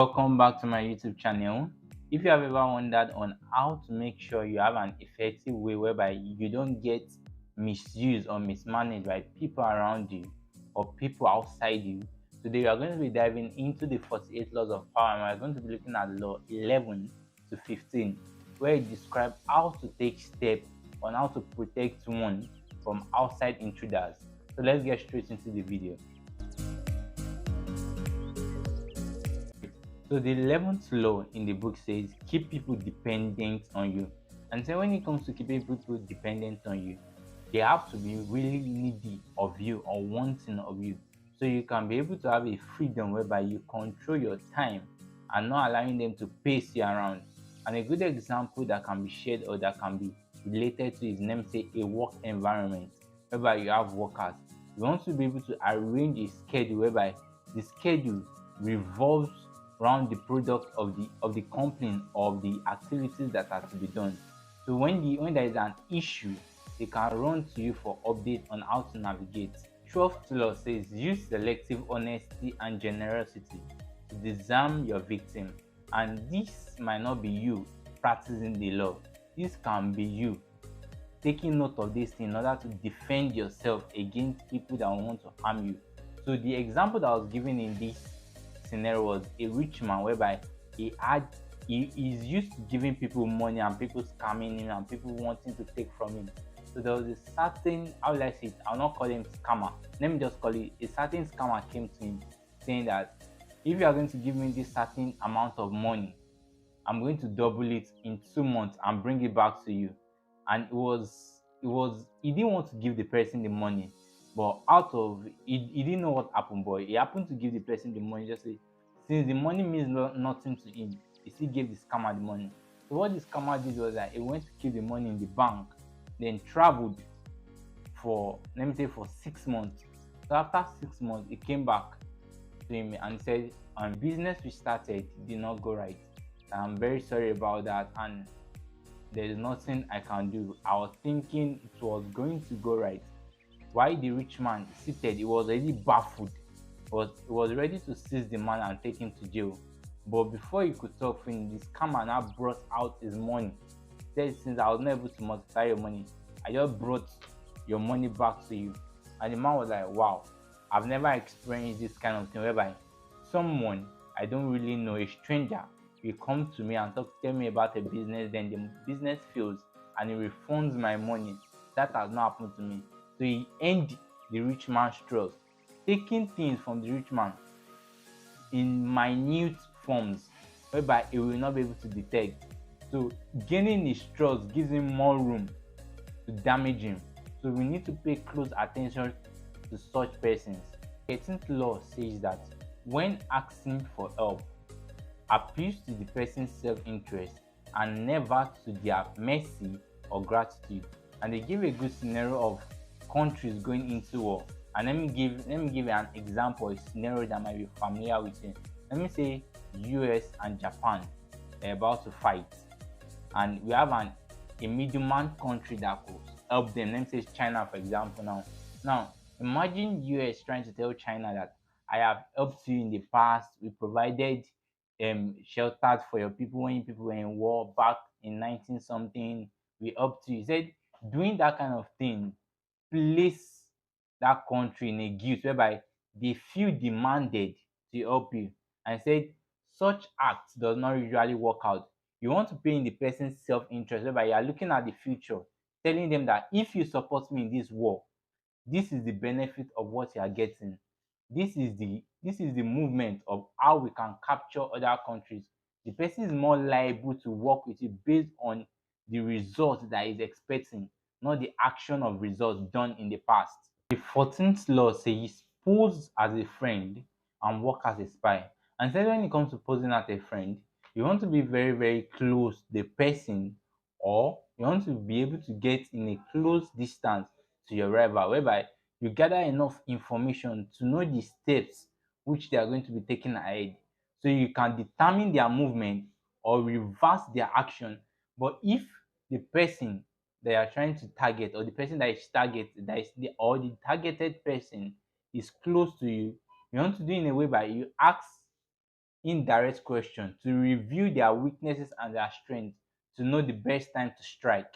Welcome back to my YouTube channel. If you have ever wondered on how to make sure you have an effective way whereby you don't get misused or mismanaged by people around you or people outside you, today we are going to be diving into the 48 laws of power, and we are going to be looking at law 11 to 15, where it describes how to take steps on how to protect one from outside intruders. So let's get straight into the video. So the 11th law in the book says keep people dependent on you. And so when it comes to keeping people dependent on you, they have to be really needy of you or wanting of you. So you can be able to have a freedom whereby you control your time and not allowing them to pace you around. And a good example that can be shared or that can be related to is, let me say, a work environment whereby you have workers. You want to be able to arrange a schedule whereby the schedule revolves around the product of the company or of the activities that are to be done. So when there is an issue, they can run to you for update on how to navigate. 12th law says use selective honesty and generosity to disarm your victim. And this might not be you practicing the law. This can be you taking note of this thing in order to defend yourself against people that want to harm you. So the example that I was given in this scenario was a rich man whereby he is used to giving people money and people scamming him and people wanting to take from him. So there was a certain, how will I say it, I'll not call him scammer, let me just call it a certain scammer came to him saying that if you are going to give me this certain amount of money, I'm going to double it in 2 months and bring it back to you. And he didn't want to give the person the money, but out of he didn't know what happened, but he happened to give the person the money. Just say, since the money means nothing to him, he still gave the scammer the money. So what the scammer did was that he went to keep the money in the bank, then traveled for, let me say, for 6 months. So after 6 months, he came back to him and said, business we started did not go right. I'm very sorry about that, and there is nothing I can do. I was thinking it was going to go right. While the rich man seated, he was already baffled. He was ready to seize the man and take him to jail. But before he could talk to him, the scammer now brought out his money. He said, since I was not able to multiply your money, I just brought your money back to you. And the man was like, wow, I've never experienced this kind of thing whereby someone I don't really know, a stranger, will come to me and tell me about a business, then the business fails and he refunds my money. That has not happened to me. So he earned the rich man's trust, taking things from the rich man in minute forms whereby he will not be able to detect. So gaining his trust gives him more room to damage him. So we need to pay close attention to such persons. 13th law says that when asking for help, appeals to the person's self-interest and never to their mercy or gratitude. And they give a good scenario of countries going into war. And let me give an example, a scenario that might be familiar with you. Let me say US and Japan are about to fight, and we have a middleman country that could help them. Let me say China, for example. Now imagine US trying to tell China that I have helped you in the past. We provided sheltered for your people when people were in war back in 19 something. We helped you. He said doing that kind of thing place that country in a guilt whereby they feel demanded to help you, and said such acts does not usually work out. You want to pay in the person's self-interest whereby you are looking at the future, telling them that if you support me in this war, this is the benefit of what you are getting. This is the movement of how we can capture other countries. The person is more liable to work with you based on the result that he's expecting, not the action of results done in the past. The 14th law says pose as a friend and work as a spy. And so when it comes to posing as a friend, you want to be very, very close to the person, or you want to be able to get in a close distance to your rival, whereby you gather enough information to know the steps which they are going to be taking ahead, so you can determine their movement or reverse their action. But if the person they are trying to target, or the person that is targeted, or the targeted person is close to you, you want to do in a way by you ask indirect question to review their weaknesses and their strengths to know the best time to strike.